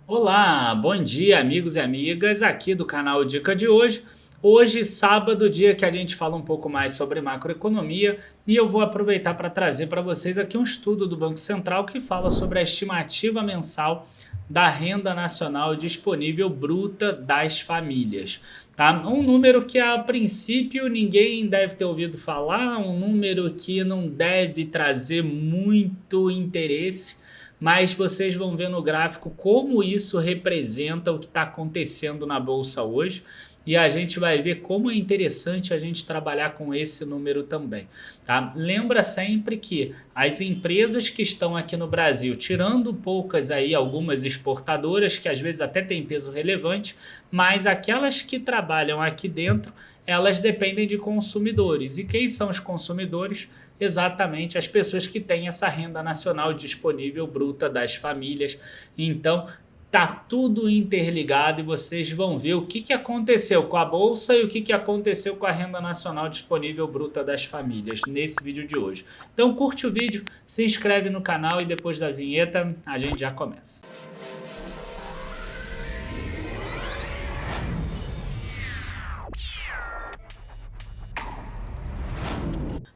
Olá, bom dia amigos e amigas aqui do canal Dica de hoje. Hoje, sábado, dia que a gente fala um pouco mais sobre macroeconomia e eu vou aproveitar para trazer para vocês aqui um estudo do Banco Central que fala sobre a estimativa mensal da renda nacional disponível bruta das famílias. Tá? Um número que a princípio ninguém deve ter ouvido falar, um número que não deve trazer muito interesse, mas vocês vão ver no gráfico como isso representa o que está acontecendo na bolsa hoje. E a gente vai ver como é interessante a gente trabalhar com esse número também. Tá? Lembra sempre que as empresas que estão aqui no Brasil, tirando poucas aí, algumas exportadoras, que às vezes até têm peso relevante, mas aquelas que trabalham aqui dentro, elas dependem de consumidores. E quem são os consumidores? Exatamente as pessoas que têm essa renda nacional disponível bruta das famílias. Então, tá tudo interligado e vocês vão ver o que aconteceu com a bolsa e o que aconteceu com a renda nacional disponível bruta das famílias nesse vídeo de hoje. Então, curte o vídeo, se inscreve no canal e depois da vinheta a gente já começa.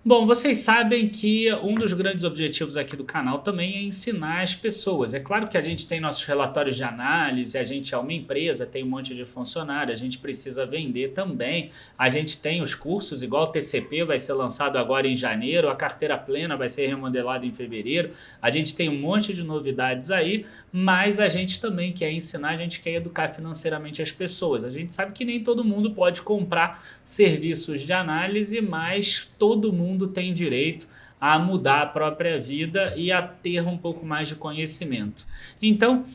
Bom, vocês sabem que um dos grandes objetivos aqui do canal também é ensinar as pessoas. É claro que a gente tem nossos relatórios de análise, a gente é uma empresa, tem um monte de funcionário, a gente precisa vender também. A gente tem os cursos, igual o TCP vai ser lançado agora em janeiro, a carteira plena vai ser remodelada em fevereiro. A gente tem um monte de novidades aí, mas a gente também quer ensinar, a gente quer educar financeiramente as pessoas. A gente sabe que nem todo mundo pode comprar serviços de análise, mas todo mundo tem direito a mudar a própria vida e a ter um pouco mais de conhecimento. Então,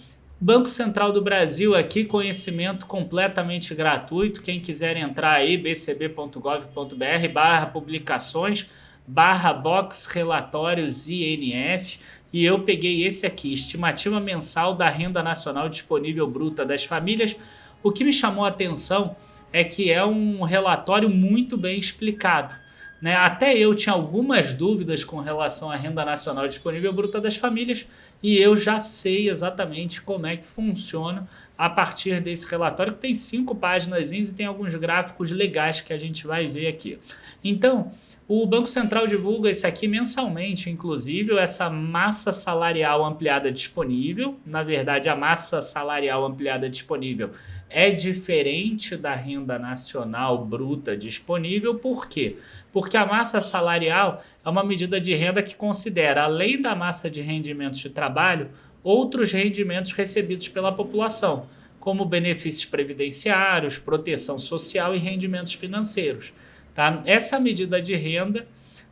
Banco Central do Brasil aqui, conhecimento completamente gratuito. Quem quiser entrar aí, bcb.gov.br/publicações /box relatórios INF, e eu peguei esse aqui, estimativa mensal da renda nacional disponível bruta das famílias. O que me chamou a atenção é que é um relatório muito bem explicado, né? Até eu tinha algumas dúvidas com relação à renda nacional disponível bruta das famílias e eu já sei exatamente como é que funciona a partir desse relatório, que tem 5 páginas e tem alguns gráficos legais que a gente vai ver aqui. Então, o Banco Central divulga isso aqui mensalmente, inclusive, essa massa salarial ampliada disponível. Na verdade, a massa salarial ampliada disponível é diferente da renda nacional bruta disponível. Por quê? Porque a massa salarial é uma medida de renda que considera, além da massa de rendimentos de trabalho, outros rendimentos recebidos pela população, como benefícios previdenciários, proteção social e rendimentos financeiros. Tá? Essa medida de renda,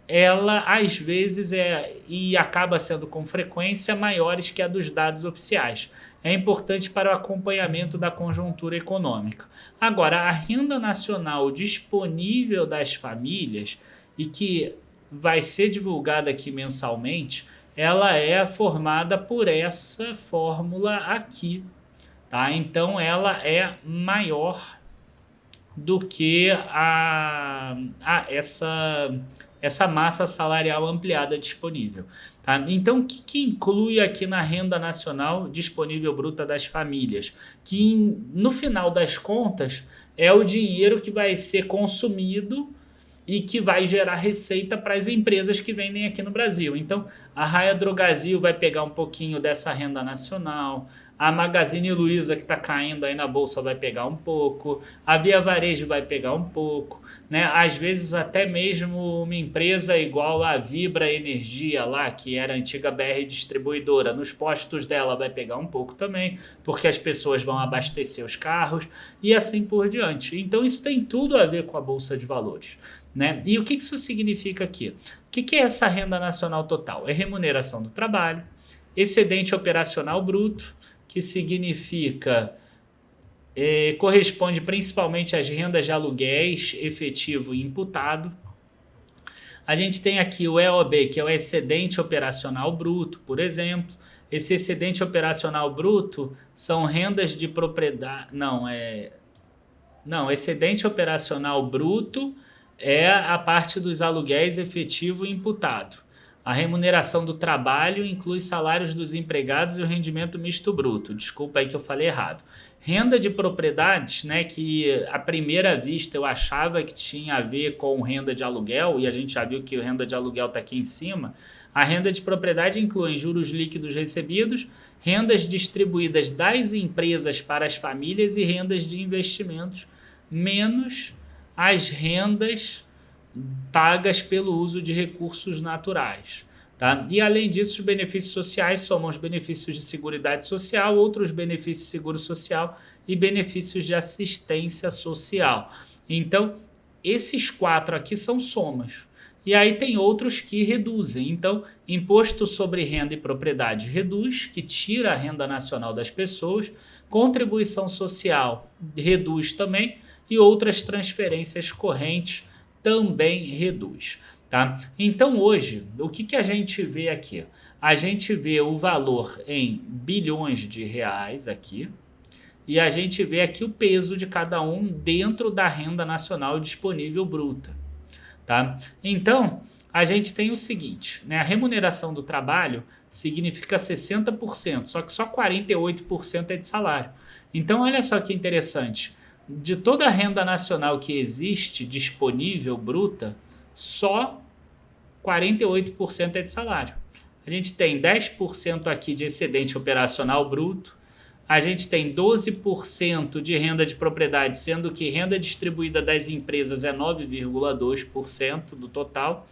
ela às vezes e acaba sendo com frequência maiores que a dos dados oficiais. É importante para o acompanhamento da conjuntura econômica. Agora, a renda nacional disponível das famílias e que vai ser divulgada aqui mensalmente, ela é formada por essa fórmula aqui, tá? Então, ela é maior do que essa massa salarial ampliada disponível. Tá? Então, o que inclui aqui na renda nacional disponível bruta das famílias? Que, no final das contas, é o dinheiro que vai ser consumido e que vai gerar receita para as empresas que vendem aqui no Brasil. Então, a Raia Drogasil vai pegar um pouquinho dessa renda nacional, a Magazine Luiza, que está caindo aí na bolsa, vai pegar um pouco, a Via Varejo vai pegar um pouco, né? Às vezes até mesmo uma empresa igual a Vibra Energia lá, que era a antiga BR Distribuidora, nos postos dela vai pegar um pouco também, porque as pessoas vão abastecer os carros e assim por diante. Então isso tem tudo a ver com a Bolsa de Valores, né? E o que isso significa aqui? O que é essa renda nacional total? É remuneração do trabalho, excedente operacional bruto, que significa, corresponde principalmente às rendas de aluguéis efetivo e imputado. A gente tem aqui o EOB, que é o excedente operacional bruto, por exemplo. Esse excedente operacional bruto são rendas de propriedade... Não, excedente operacional bruto é a parte dos aluguéis efetivo e imputado. A remuneração do trabalho inclui salários dos empregados e o rendimento misto bruto. Desculpa aí que eu falei errado. Renda de propriedades, né, que à primeira vista eu achava que tinha a ver com renda de aluguel, e a gente já viu que a renda de aluguel está aqui em cima. A renda de propriedade inclui juros líquidos recebidos, rendas distribuídas das empresas para as famílias e rendas de investimentos, menos as rendas pagas pelo uso de recursos naturais. Tá? E além disso, os benefícios sociais somam os benefícios de seguridade social, outros benefícios de seguro social e benefícios de assistência social. Então, esses 4 aqui são somas. E aí tem outros que reduzem. Então, imposto sobre renda e propriedade reduz, que tira a renda nacional das pessoas, contribuição social reduz também, e outras transferências correntes também reduz. Tá? Então hoje, o que a gente vê aqui? A gente vê o valor em bilhões de reais aqui, e a gente vê aqui o peso de cada um dentro da renda nacional disponível bruta. Tá? Então, a gente tem o seguinte, né? A remuneração do trabalho significa 60%, só que só 48% é de salário. Então, olha só que interessante. De toda a renda nacional que existe disponível bruta, só 48% é de salário. A gente tem 10% aqui de excedente operacional bruto, a gente tem 12% de renda de propriedade, sendo que renda distribuída das empresas é 9,2% do total,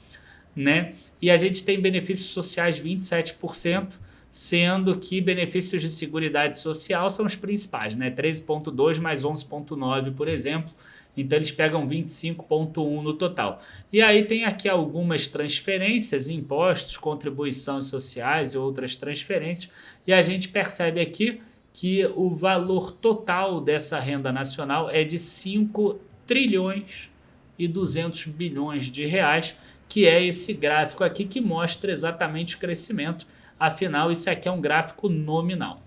né? E a gente tem benefícios sociais 27%, sendo que benefícios de seguridade social são os principais, né? 13,2 mais 11,9, por exemplo. Então, eles pegam 25,1 no total. E aí tem aqui algumas transferências, impostos, contribuições sociais e outras transferências. E a gente percebe aqui que o valor total dessa renda nacional é de 5 trilhões e 200 bilhões de reais, que é esse gráfico aqui que mostra exatamente o crescimento. Afinal, isso aqui é um gráfico nominal.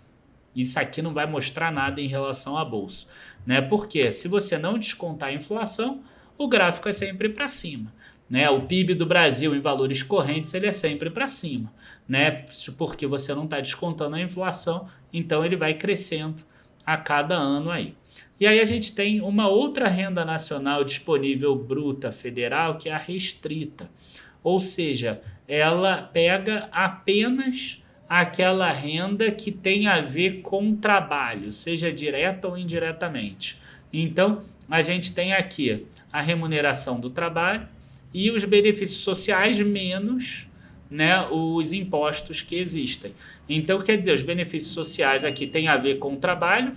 Isso aqui não vai mostrar nada em relação à bolsa, né? Porque se você não descontar a inflação, o gráfico é sempre para cima, né? O PIB do Brasil em valores correntes ele é sempre para cima, né? Porque você não está descontando a inflação, então ele vai crescendo a cada ano aí. E aí a gente tem uma outra renda nacional disponível bruta federal, que é a restrita. Ou seja, ela pega apenas aquela renda que tem a ver com trabalho, seja direta ou indiretamente. Então, a gente tem aqui a remuneração do trabalho e os benefícios sociais menos, né, os impostos que existem. Então, quer dizer, os benefícios sociais aqui têm a ver com o trabalho,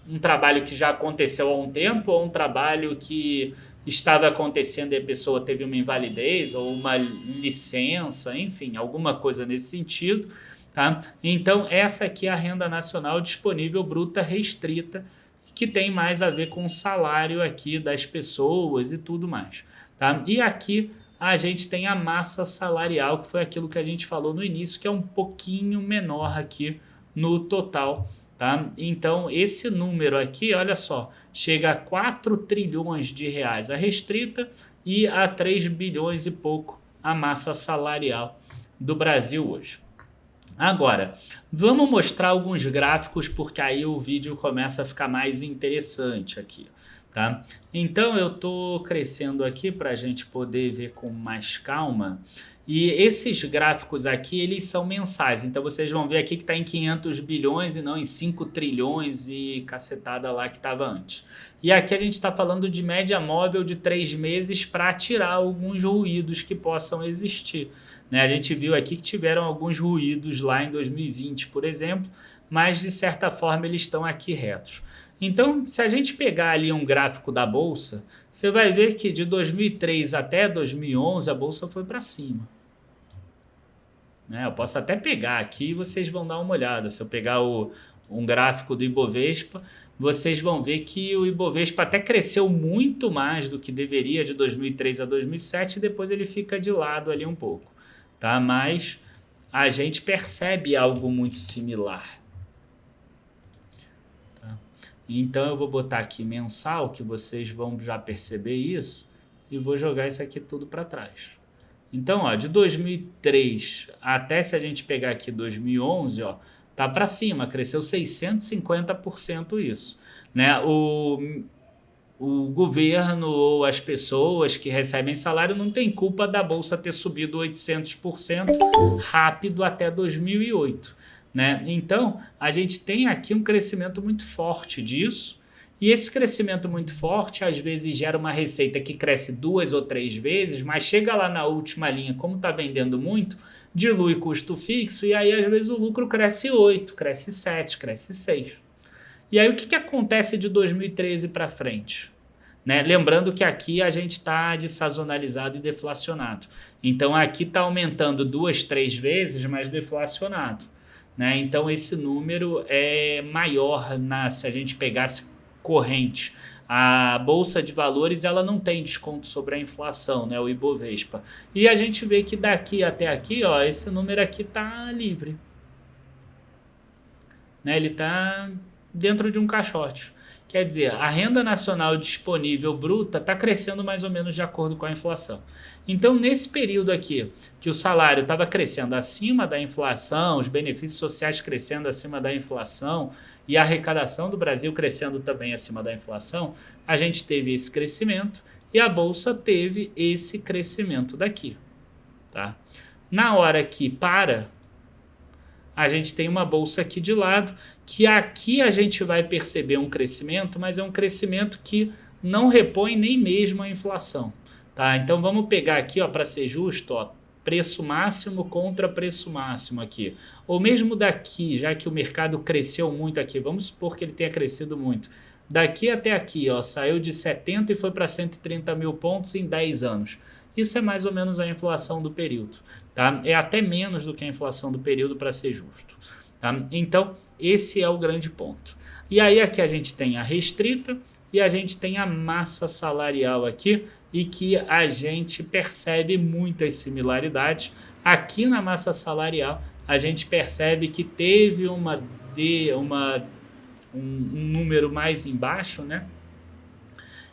um trabalho que já aconteceu há um tempo ou um trabalho que estava acontecendo e a pessoa teve uma invalidez ou uma licença, enfim, alguma coisa nesse sentido. Tá? Então, essa aqui é a renda nacional disponível bruta restrita, que tem mais a ver com o salário aqui das pessoas e tudo mais. Tá? E aqui a gente tem a massa salarial, que foi aquilo que a gente falou no início, que é um pouquinho menor aqui no total. Tá? Então, esse número aqui, olha só, chega a 4 trilhões de reais a restrita e a 3 bilhões e pouco a massa salarial do Brasil hoje. Agora, vamos mostrar alguns gráficos, porque aí o vídeo começa a ficar mais interessante aqui, tá? Então, eu estou crescendo aqui para a gente poder ver com mais calma. E esses gráficos aqui, eles são mensais. Então, vocês vão ver aqui que está em 500 bilhões e não em 5 trilhões e cacetada lá que estava antes. E aqui a gente está falando de média móvel de 3 meses para tirar alguns ruídos que possam existir. Né? A gente viu aqui que tiveram alguns ruídos lá em 2020, por exemplo, mas de certa forma eles estão aqui retos. Então, se a gente pegar ali um gráfico da Bolsa, você vai ver que de 2003 até 2011 a Bolsa foi para cima. Né? Eu posso até pegar aqui e vocês vão dar uma olhada. Se eu pegar um gráfico do Ibovespa, vocês vão ver que o Ibovespa até cresceu muito mais do que deveria de 2003 a 2007 e depois ele fica de lado ali um pouco. Tá? Mas a gente percebe algo muito similar. Tá? Então eu vou botar aqui mensal, que vocês vão já perceber isso, e vou jogar isso aqui tudo para trás. Então, ó, de 2003 até, se a gente pegar aqui 2011, ó, tá para cima, cresceu 650% isso, né? O governo ou as pessoas que recebem salário não tem culpa da bolsa ter subido 800% rápido até 2008, né? Então, a gente tem aqui um crescimento muito forte disso, e esse crescimento muito forte às vezes gera uma receita que cresce 2 ou 3 vezes, mas chega lá na última linha, como está vendendo muito, dilui custo fixo, e aí às vezes o lucro cresce 8, cresce 7, cresce 6. E aí o que acontece de 2013 para frente? Né? Lembrando que aqui a gente está desazonalizado e deflacionado. Então aqui está aumentando 2, 3 vezes, mas deflacionado. Né? Então esse número é maior se a gente pegasse corrente. A Bolsa de Valores ela não tem desconto sobre a inflação, né? O Ibovespa. E a gente vê que daqui até aqui, ó, esse número aqui está livre. Né? Ele está dentro de um caixote. Quer dizer, a renda nacional disponível bruta está crescendo mais ou menos de acordo com a inflação. Então, nesse período aqui, que o salário estava crescendo acima da inflação, os benefícios sociais crescendo acima da inflação e a arrecadação do Brasil crescendo também acima da inflação, a gente teve esse crescimento e a Bolsa teve esse crescimento daqui. Tá? Na hora que para, a gente tem uma bolsa aqui de lado, que aqui a gente vai perceber um crescimento, mas é um crescimento que não repõe nem mesmo a inflação. Tá? Então vamos pegar aqui, para ser justo, ó, preço máximo contra preço máximo aqui. Ou mesmo daqui, já que o mercado cresceu muito aqui, vamos supor que ele tenha crescido muito. Daqui até aqui, ó, saiu de 70 e foi para 130 mil pontos em 10 anos. Isso é mais ou menos a inflação do período. Tá? É até menos do que a inflação do período, para ser justo. Tá? Então, esse é o grande ponto. E aí aqui a gente tem a restrita e a gente tem a massa salarial aqui, e que a gente percebe muitas similaridades. Aqui na massa salarial, a gente percebe que teve um número mais embaixo, né?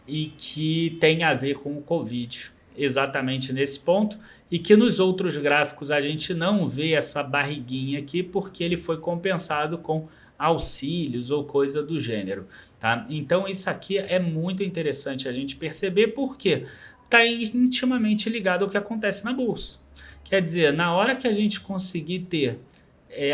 E que tem a ver com o Covid, exatamente nesse ponto, e que nos outros gráficos a gente não vê essa barriguinha aqui, porque ele foi compensado com auxílios ou coisa do gênero. Tá? Então isso aqui é muito interessante a gente perceber, porque está intimamente ligado ao que acontece na Bolsa. Quer dizer, na hora que a gente conseguir ter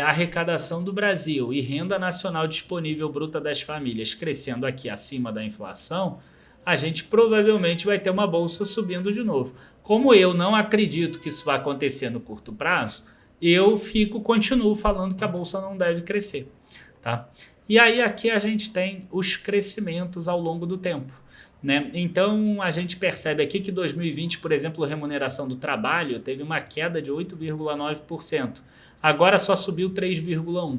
arrecadação do Brasil e renda nacional disponível bruta das famílias crescendo aqui acima da inflação, a gente provavelmente vai ter uma bolsa subindo de novo. Como eu não acredito que isso vai acontecer no curto prazo, eu continuo falando que a bolsa não deve crescer. Tá? E aí aqui a gente tem os crescimentos ao longo do tempo. Né? Então a gente percebe aqui que 2020, por exemplo, a remuneração do trabalho teve uma queda de 8,9%. Agora só subiu 3,1%.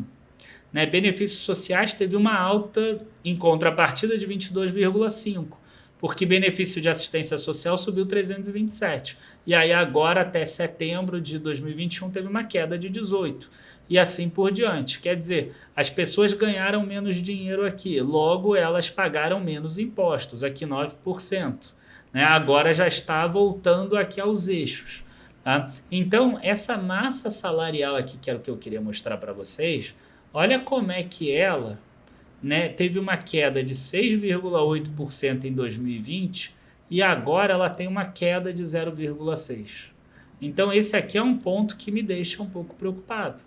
Né? Benefícios sociais teve uma alta em contrapartida de 22,5%. Porque benefício de assistência social subiu 327. E aí agora até setembro de 2021 teve uma queda de 18. E assim por diante. Quer dizer, as pessoas ganharam menos dinheiro aqui, logo elas pagaram menos impostos, aqui 9%. Né? Agora já está voltando aqui aos eixos. Tá? Então, essa massa salarial aqui, que era o que eu queria mostrar para vocês, olha como é que ela... Né, teve uma queda de 6,8% em 2020 e agora ela tem uma queda de 0,6%. Então esse aqui é um ponto que me deixa um pouco preocupado.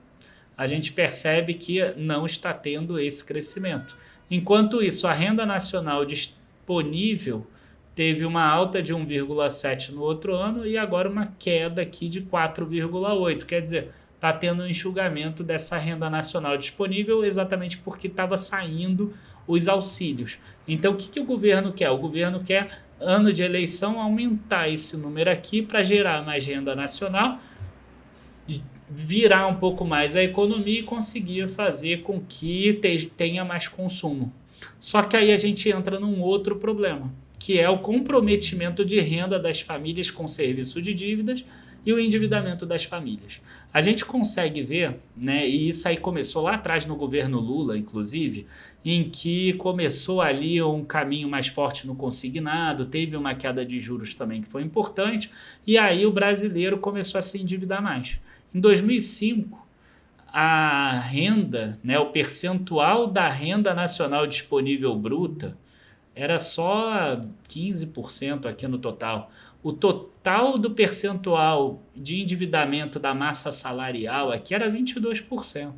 A gente percebe que não está tendo esse crescimento. Enquanto isso, a renda nacional disponível teve uma alta de 1,7% no outro ano e agora uma queda aqui de 4,8%. Quer dizer, está tendo um enxugamento dessa renda nacional disponível exatamente porque estava saindo os auxílios. Então, o que o governo quer? O governo quer, ano de eleição, aumentar esse número aqui para gerar mais renda nacional, virar um pouco mais a economia e conseguir fazer com que tenha mais consumo. Só que aí a gente entra num outro problema, que é o comprometimento de renda das famílias com serviço de dívidas e o endividamento das famílias. A gente consegue ver, né, e isso aí começou lá atrás no governo Lula, inclusive, em que começou ali um caminho mais forte no consignado, teve uma queda de juros também que foi importante, e aí o brasileiro começou a se endividar mais. Em 2005, a renda, né, o percentual da renda nacional disponível bruta era só 15% aqui no total. O total do percentual de endividamento da massa salarial aqui era 22%.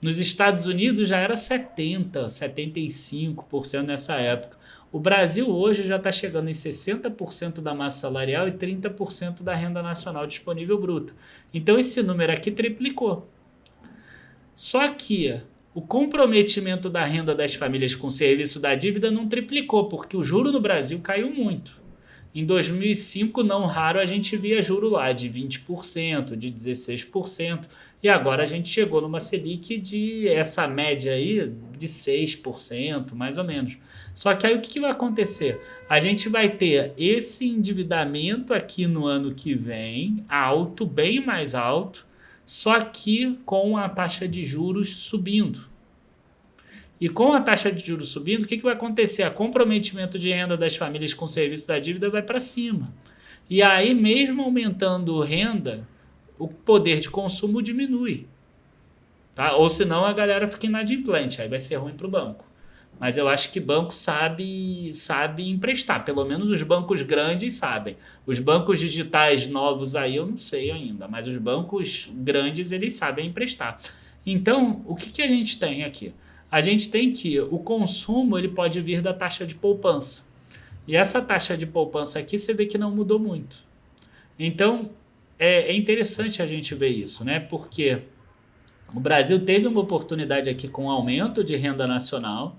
Nos Estados Unidos já era 70%, 75% nessa época. O Brasil hoje já está chegando em 60% da massa salarial e 30% da renda nacional disponível bruta. Então esse número aqui triplicou. Só que o comprometimento da renda das famílias com o serviço da dívida não triplicou, porque o juro no Brasil caiu muito. Em 2005, não raro, a gente via juro lá de 20%, de 16%, e agora a gente chegou numa Selic de essa média aí de 6%, mais ou menos. Só que aí o que vai acontecer? A gente vai ter esse endividamento aqui no ano que vem, alto, bem mais alto, só que com a taxa de juros subindo. E com a taxa de juros subindo, o que vai acontecer? O comprometimento de renda das famílias com o serviço da dívida vai para cima. E aí, mesmo aumentando renda, o poder de consumo diminui. Tá? Ou senão a galera fica inadimplente, aí vai ser ruim para o banco. Mas eu acho que banco sabe emprestar, pelo menos os bancos grandes sabem. Os bancos digitais novos aí eu não sei ainda, mas os bancos grandes eles sabem emprestar. Então, o que a gente tem aqui? A gente tem que o consumo ele pode vir da taxa de poupança. E essa taxa de poupança aqui você vê que não mudou muito. Então, é interessante a gente ver isso, né? Porque o Brasil teve uma oportunidade aqui com o aumento de renda nacional,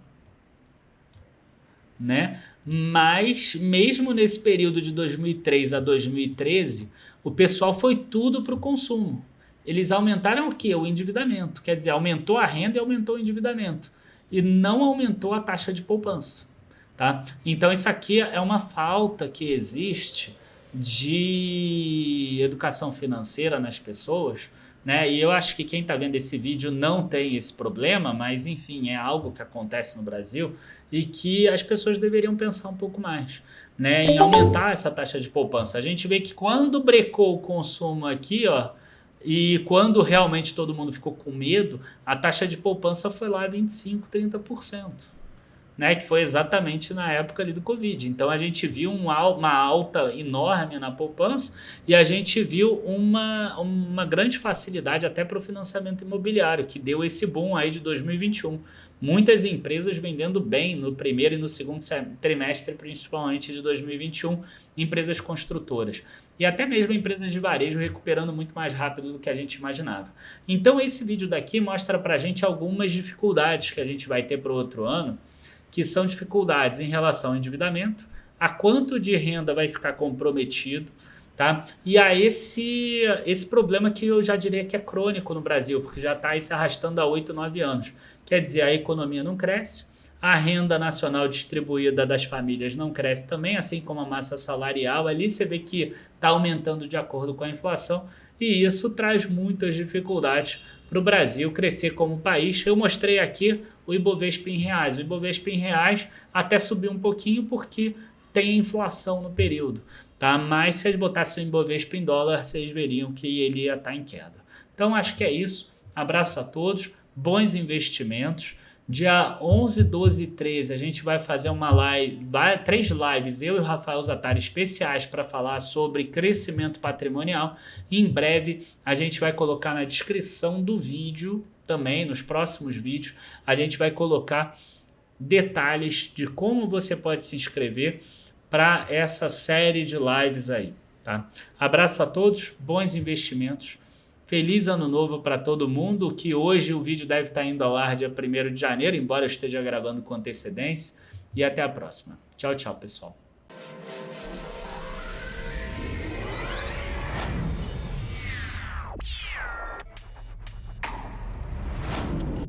né? Mas mesmo nesse período de 2003 a 2013, o pessoal foi tudo para o consumo. Eles aumentaram o quê? O endividamento. Quer dizer, aumentou a renda e aumentou o endividamento. E não aumentou a taxa de poupança. Tá? Então isso aqui é uma falta que existe de educação financeira nas pessoas, né? E eu acho que quem está vendo esse vídeo não tem esse problema, mas enfim, é algo que acontece no Brasil e que as pessoas deveriam pensar um pouco mais, né? Em aumentar essa taxa de poupança. A gente vê que quando brecou o consumo aqui, ó, e quando realmente todo mundo ficou com medo, a taxa de poupança foi lá 25%, 30%. Né, que foi exatamente na época ali do Covid. Então a gente viu uma alta enorme na poupança e a gente viu uma grande facilidade até para o financiamento imobiliário, que deu esse boom aí de 2021. Muitas empresas vendendo bem no primeiro e no segundo trimestre, principalmente de 2021, empresas construtoras. E até mesmo empresas de varejo recuperando muito mais rápido do que a gente imaginava. Então esse vídeo daqui mostra para a gente algumas dificuldades que a gente vai ter para o outro ano, que são dificuldades em relação ao endividamento, a quanto de renda vai ficar comprometido, tá? E a esse problema que eu já diria que é crônico no Brasil, porque já está se arrastando há 8, 9 anos. Quer dizer, a economia não cresce, a renda nacional distribuída das famílias não cresce também, assim como a massa salarial. Ali você vê que está aumentando de acordo com a inflação e isso traz muitas dificuldades para o Brasil crescer como país. Eu mostrei aqui o Ibovespa em reais. O Ibovespa em reais até subiu um pouquinho porque tem inflação no período, tá? Mas se vocês botassem o Ibovespa em dólar, vocês veriam que ele ia estar em queda. Então acho que é isso. Abraço a todos, bons investimentos. Dia 11, 12 e 13 a gente vai fazer uma live, 3 lives, eu e o Rafael Zattari especiais para falar sobre crescimento patrimonial. Em breve a gente vai colocar na descrição do vídeo, também nos próximos vídeos, a gente vai colocar detalhes de como você pode se inscrever para essa série de lives aí, tá? Abraço a todos, bons investimentos. Feliz ano novo para todo mundo, que hoje o vídeo deve estar indo ao ar dia 1º de janeiro, embora eu esteja gravando com antecedência. E até a próxima. Tchau, tchau, pessoal.